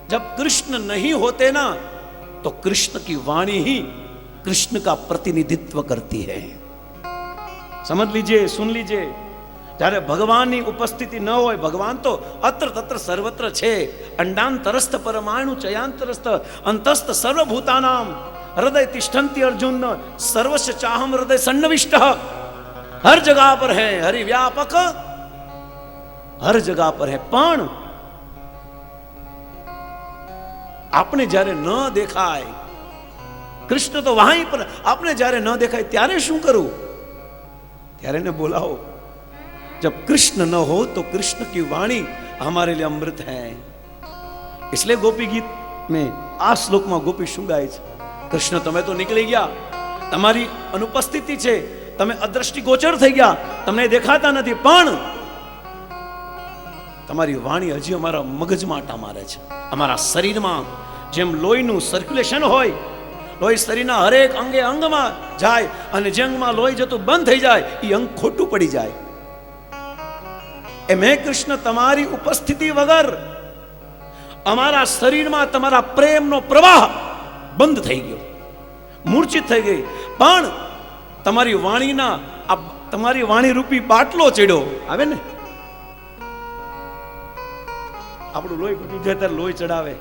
जब कृष्ण नहीं होते ना तो कृष्ण की वाणी ही कृष्ण का प्रतिनिधित्व करती है। समझ लीजिए, सुन लीजिए, જ્યારે ભગવાનની ઉપસ્થિતિ ન હોય, ભગવાન તો અત્ર તત્ર સર્વત્ર છે, અંડાંતરસ્થ પરમાણુ ચયાંતરસ્થ અંતસ્થ સર્વભૂતાનામ હૃદય તિષ્ઠંતિ અર્જુન સર્વસ્ય ચાહમ હૃદય સન્નવિષ્ટ, હર જગા પર હૈ હરિ વ્યાપક, હર જગા પર હૈ। પણ આપણે જ્યારે ન દેખાય, કૃષ્ણ તો વહાં પર, આપણે જ્યારે ન દેખાય ત્યારે શું કરવું? ત્યારે ને બોલાવો। जब कृष्ण न हो तो कृष्ण की वाणी हमारे लिए अमृत है। इसलिए गोपी गीत में आ श्लोक में गोपी શું ગાય છે? કૃષ્ણ તમે તો નીકળી ગયા, તમારી અનુપસ્થિતિ છે, તમે અદ્રષ્ટિ ગોચર થઈ ગયા, તમને દેખાતા નથી, પણ તમારી વાણી હજી અમારા મગજમાં આટા મારે છે, અમારા શરીરમાં જેમ લોહીનું સર્ક્યુલેશન હોય, લોહી શરીરના હરેક અંગે અંગમાં જાય અને જે અંગમાં લોહી જતું બંધ થઈ જાય એ અંગ ખોટું પડી જાય। એમ હે કૃષ્ણ, તમારી ઉપસ્થિતિ વગર અમારા શરીરમાં તમારા પ્રેમનો પ્રવાહ બંધ થઈ ગયો, મૂર્છિત થઈ ગઈ, પણ તમારી વાણીના તમારી વાણી રૂપી બાટલો ચડ્યો આવે ને, આપણું લોહી ઘટી જાય ત્યારે લોહી ચડાવે,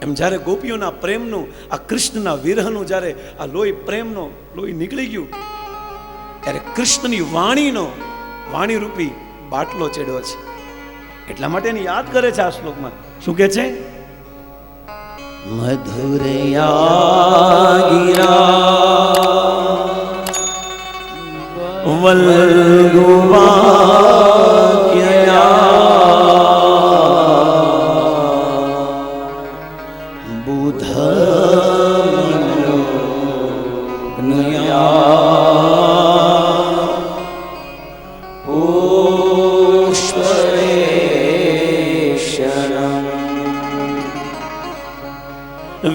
એમ જ્યારે ગોપીઓના પ્રેમનું, આ કૃષ્ણના વિરહનું જ્યારે આ લોહી, પ્રેમનો લોહી નીકળી ગયું ત્યારે કૃષ્ણની વાણી રૂપી બાટલો ચડ્યો છે। એટલા માટે એને યાદ કરે છે આ શ્લોકમાં। શું કહે છે? મધુરયા ગિરા વલ્ગુવાક્યયા બુધમનયા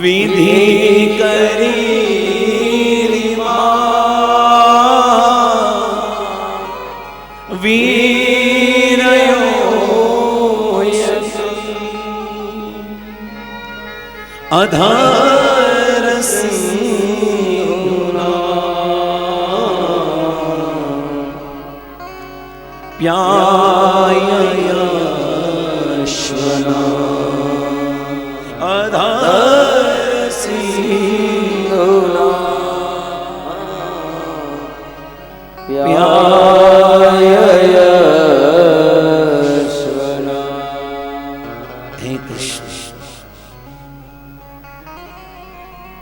विधि करी वीरयो अधर प्यायश्वना अधर हे कृष्ण,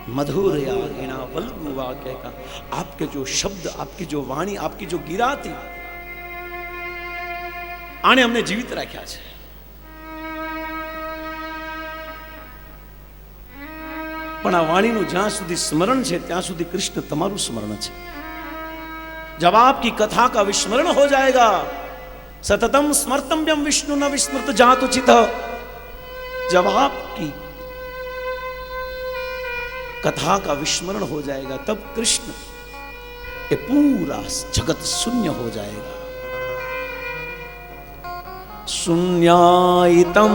मधुरया गिणा वल्गु वाक्य का आपके जो शब्द, आपकी जो वाणी, आपकी जो गिरा थी, आने हमने जीवित राख्या है। પણ આ વાણીનું જ્યાં સુધી સ્મરણ છે ત્યાં સુધી કૃષ્ણ તમારું સ્મરણ છે। जब आपकी कथा का विस्मरण हो जाएगा, सततम स्मर्तव्यम विष्णु न विस्मृत जातु चित, जब आपकी कथा का विस्मरण हो जाएगा तब कृष्ण ये पूरा जगत शून्य हो जाएगा। शून्यायितम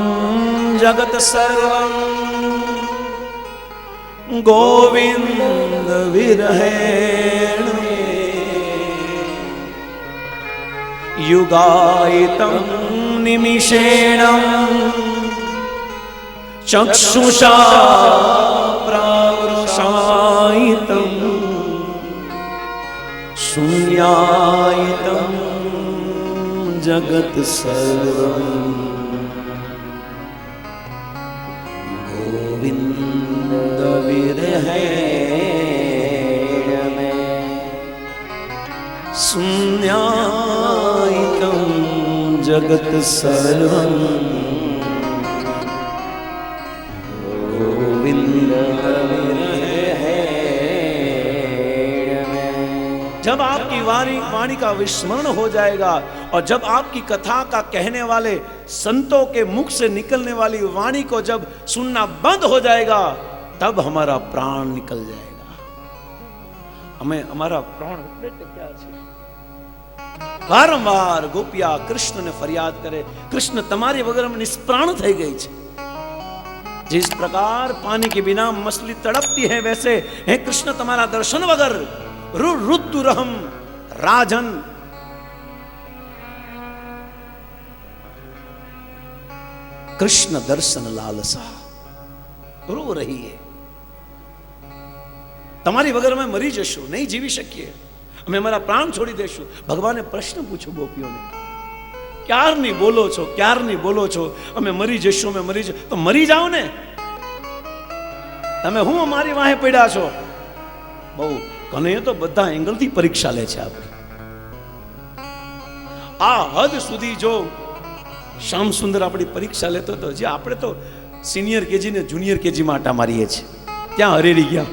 जगत सर्वं गोविंद विरहेण युगायितं निमिषेण चक्षुषा प्रावृषायितं शून्यायितं जगत सर्वं गोविंद विरहेण शून्यायितं जगत सर्वं गोविंद विरहेण। जब आपकी वाणी का विस्मरण हो जाएगा और जब आपकी कथा का कहने वाले संतों के मुख से निकलने वाली वाणी को जब सुनना बंद हो जाएगा तब हमारा प्राण निकल जाएगा। हमें हमारा प्राण એટલે ટક્યા છે વારંવાર ગોપિયા કૃષ્ણને ફરિયાદ કરે, કૃષ્ણ તમારી વગર અમે નિષ્પ્રાણ થઈ ગઈ છે. जिस प्रकार पानी के बिना मछली तड़पती है, वैसे हे कृष्ण तुम्हारा दर्शन वगर रुद्दुरहम राजन. कृष्ण दर्शन लालसा रो रही है. તમારી વગર અમે મરી જશું, નહીં જીવી શકીએ, અમે અમારા પ્રાણ છોડી દેશું. ભગવાને પ્રશ્ન પૂછ્યો ગોપીઓને, ક્યારની બોલો છો, ક્યારની બોલો છો, અમે મરી જશું, અમે મરી જશું. તો મરી જાઓ ને, તમે હું અમારી વાહે પડ્યા છો. બહુ કનૈયો તો બધા એંગલથી પરીક્ષા લે છે આપણી. આ હદ સુધી જો શ્યામ સુંદર આપણી પરીક્ષા લેતો હતો, જે આપણે તો સિનિયર કેજી ને જુનિયર કેજી માં આટા મારીએ છીએ, ત્યાં હરેરી ગયા.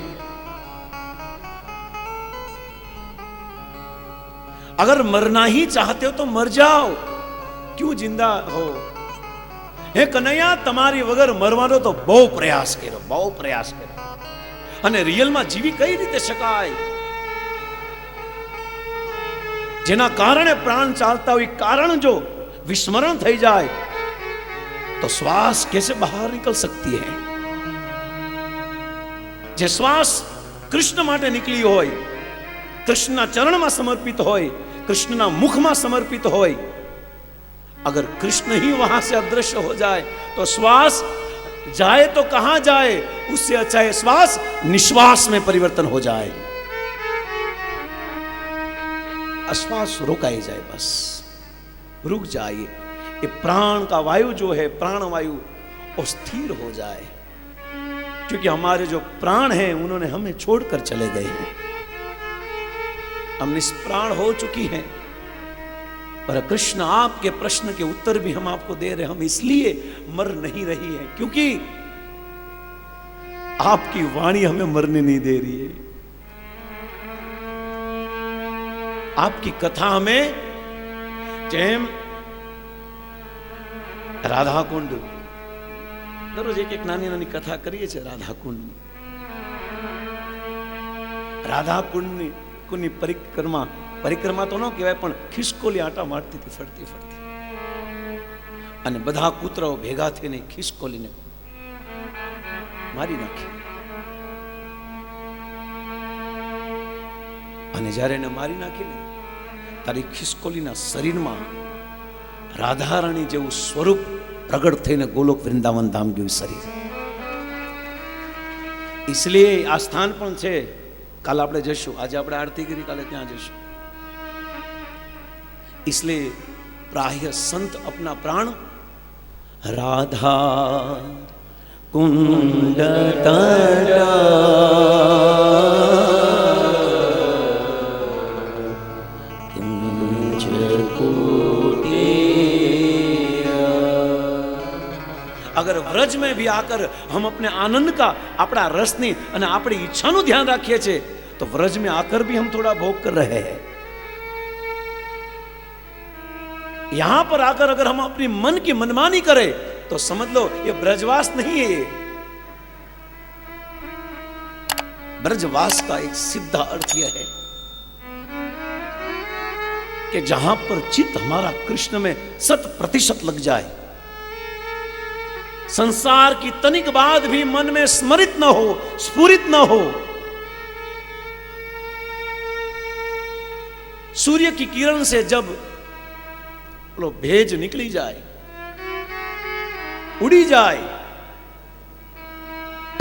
अगर मरना ही चाहते हो तो मर जाओ, क्यों जिंदा हो. हे कन्हैया, તમારી વગર મરવાનો તો બહુ પ્રયાસ કર્યો, બહુ પ્રયાસ કર્યો, અને રિયલમાં જીવી કઈ રીતે શકાય. જેના કારણે પ્રાણ ચાલતા હોય, કારણ જો વિસ્મરણ થઈ જાય તો શ્વાસ कैसे બહાર निकल सकती है. જે શ્વાસ કૃષ્ણ માટે નીકળી હોય, કૃષ્ણના ચરણમાં સમર્પિત હોય, कृष्ण मुख में समर्पित हो, अगर कृष्ण ही वहां से अदृश्य हो जाए तो श्वास जाए तो कहां जाए, उससे अच्छा है श्वास निश्वास में परिवर्तन हो जाए, अश्वास रोकाई जाए, बस रुक जाए. ये प्राण का वायु जो है, प्राण वायु वो स्थिर हो जाए, क्योंकि हमारे जो प्राण हैं उन्होंने हमें छोड़कर चले गए हैं. हम निष्प्राण हो चुकी हैं, पर कृष्ण आपके प्रश्न के उत्तर भी हम आपको दे रहे हैं. हम इसलिए मर नहीं रही है क्योंकि आपकी वाणी हमें मरने नहीं दे रही है. आपकी कथा हमें, જેમ રાધાકુંડ, દરરોજ એક એક નાની નાની કથા કરીએ છીએ રાધાકુંડની. રાધાકુંડની પરિક્રમા, પરિક્રમા તો ન કહેવાય, પણ ખિસકોલી આટા મારતી હતી ફરતી ફરતી, અને બધા કૂતરાઓ ભેગા થઈને ખિસકોલીને મારી નાખી. અને જ્યારે એને મારી નાખીને તારી ખિસકોલીના શરીરમાં રાધારાણી જેવું સ્વરૂપ પ્રગટ થઈને ગોલોક વૃંદાવન ધામ ગયું શરીર. इसलिए આ સ્થાન પણ છે. કાલ આપણે જશું, આજે આપણે આરતી કરી, કાલે ત્યાં જશું. इसलिए प्राय संत अपना प्राण राधा कुंड अगर व्रज में भी आकर हम अपने आनंद का, अपना रसनी और अपनी इच्छा नु ध्यान रखिए छे, तो व्रज में आकर भी हम थोड़ा भोग कर रहे हैं. यहां पर आकर अगर हम अपनी मन की मनमानी करें तो समझ लो ये ब्रजवास नहीं है. ब्रजवास का एक सीधा अर्थ यह है कि जहां पर चित्त हमारा कृष्ण में 100% लग जाए, संसार की तनिक बात भी मन में स्मरित न हो, स्फुरित न हो. सूर्य की किरण से जब भेज निकली जाए, उड़ी जाए,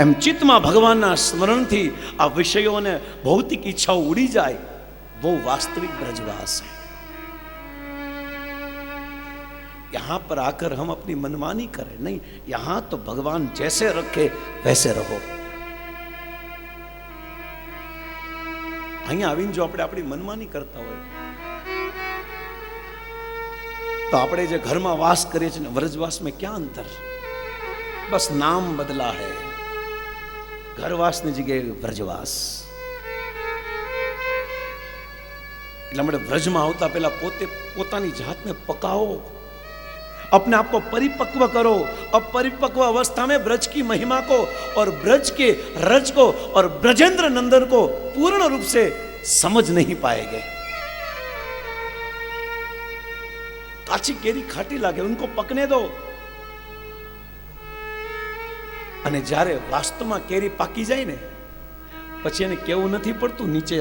एम चित्त में भगवान स्मरण थी आ विषयों ने भौतिक इच्छाओं उड़ी जाए, वो वास्तविक ब्रजवास है. यहां पर आकर हम अपनी मनमानी करें नहीं, यहां तो भगवान जैसे रखे वैसे रहो. અહીંયા આવીને જો આપણે આપણી મનમાની કરતા હોય तो આપણે જે ઘરમાં વાસ કરીએ છીએ ને, વ્રજવાસ में क्या अंतर, बस नाम बदला है. ઘરવાસની જગ્યાએ વ્રજવાસ. એટલે આપણે વ્રજમાં આવતા પહેલા પોતે પોતાની જાતને પકાવો, अपने आप को परिपक्व करो. अब परिपक्व अवस्था में ब्रज की महिमा को और ब्रज के रज को और ब्रजेंद्र नंदन को पूर्ण रूप से समझ नहीं पाएंगे. કાચી કેરી ખાટી લાગે, ઉनको પકને દો. અને જ્યારે વાસ્તવમાં કેરી પાકી જાય ને પછી એને કેવું નથી પડતું નીચે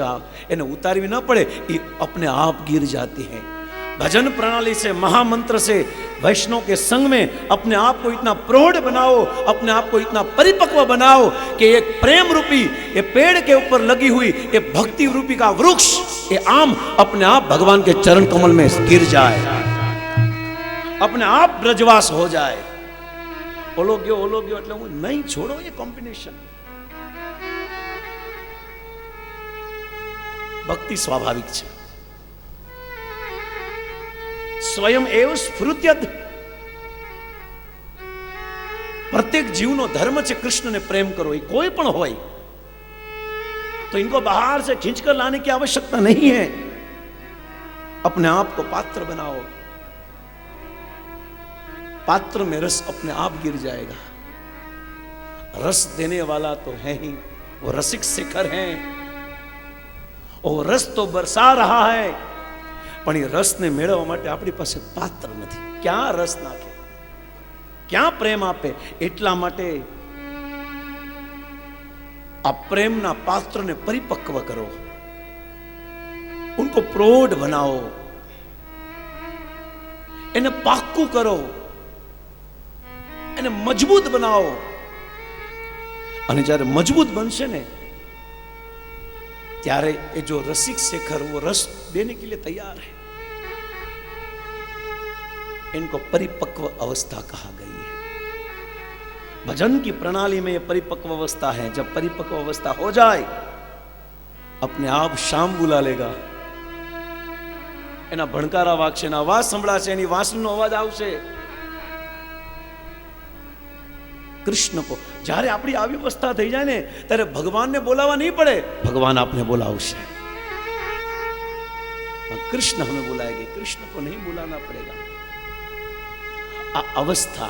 એને ઉતારવી ન પડે, એ अपने आप गिर जाती है. भजन प्रणाली से, महामंत्र से, वैष्णव के संग में अपने आप को इतना प्रौढ़ बनाओ, अपने आप को इतना परिपक्व बनाओ कि एक प्रेम रूपी ये पेड़ के ऊपर लगी हुई ये भक्ति रूपी का वृक्ष, ये आम अपने आप भगवान के चरण कमल में गिर जाए, अपने आप ब्रजवास हो जाए. ओलो गयो એટલે હું નહીં છોડો એ કોમ્બિનેશન. ભક્તિ સ્વાભાવિક છે. स्वयं एव स्फुरुत्यद. प्रत्येक जीवनो धर्म છે कृष्ण ने प्रेम करो. ये कोई पण होय तो इनको बाहर से खींचकर लाने की आवश्यकता नहीं है. अपने आप को पात्र बनाओ, पात्र में रस अपने आप गिर जाएगा. रस देने वाला तो है ही, वो रसिक शिखर है, वो रस तो बरसा रहा है, પણ એ રસને મેળવવા માટે આપણી પાસે પાત્ર નથી. ક્યાં રસ નાખે, ક્યાં પ્રેમ આપે? એટલા માટે આ પ્રેમના પાત્રને પરિપક્વ કરો, ઉनको પ્રૌઢ બનાવો, એને પાક્કું કરો, એને મજબૂત બનાવો. અને જ્યારે મજબૂત બનશે ને ત્યારે ये जो रसिक शेखर वो रस देने के लिए तैयार है. इनको परिपक्व अवस्था कहा गई है. भजन की प्रणाली में ये परिपक्व अवस्था है. जब परिपक्व अवस्था हो जाए अपने आप शाम बुला लेगा. એના ભણકારા વાગશે, એના અવાજ સંભળાશે, એની વાંસળીનો અવાજ આવશે. कृष्ण को જ્યારે આપણી આવી અવસ્થા થઈ જાય ને ત્યારે ભગવાનને બોલાવવા નહીં પડે, ભગવાન આપને બોલાવશે. कृष्ण हमें बुलाएंगे, कृष्ण को नहीं बुलाना पड़ेगा. आ अवस्था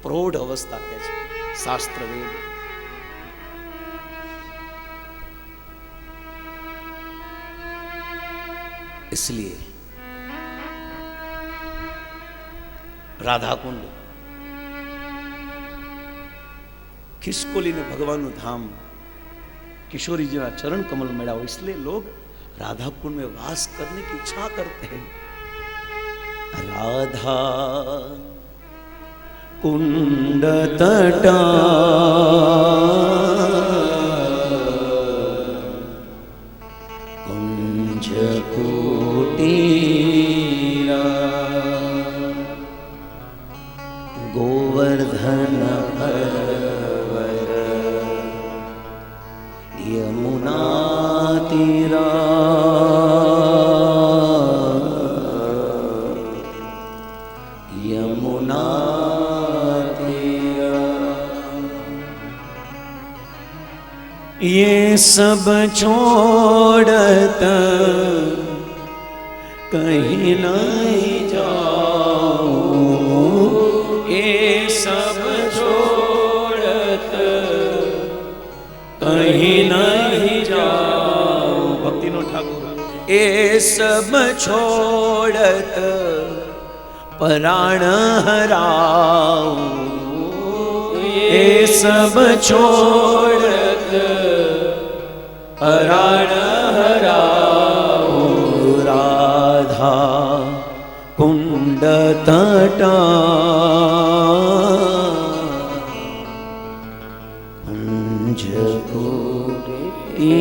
प्रौढ़ अवस्था क्या है शास्त्र वेद. इसलिए राधा कुंड खिसकोली ने भगवान धाम किशोरी जी चरण कमल मेड़ा हो, इसलिए लोग राधा कुंड में वास करने की इच्छा करते हैं. राधा कुंड तटा कुंज कुटीरा गोवर्धन यमुना तीरा यमुना तीरा. ये सब छोड़त कहीं नहीं जाऊं, ये सब छोड़त कहीं नहीं जाओ. भक्ति नो ठाकुर. ए सब छोड़त प्राण हराओ, ए सब छोड़त प्राण हराओ. राधा कुंड तटा कुंज कुटीरा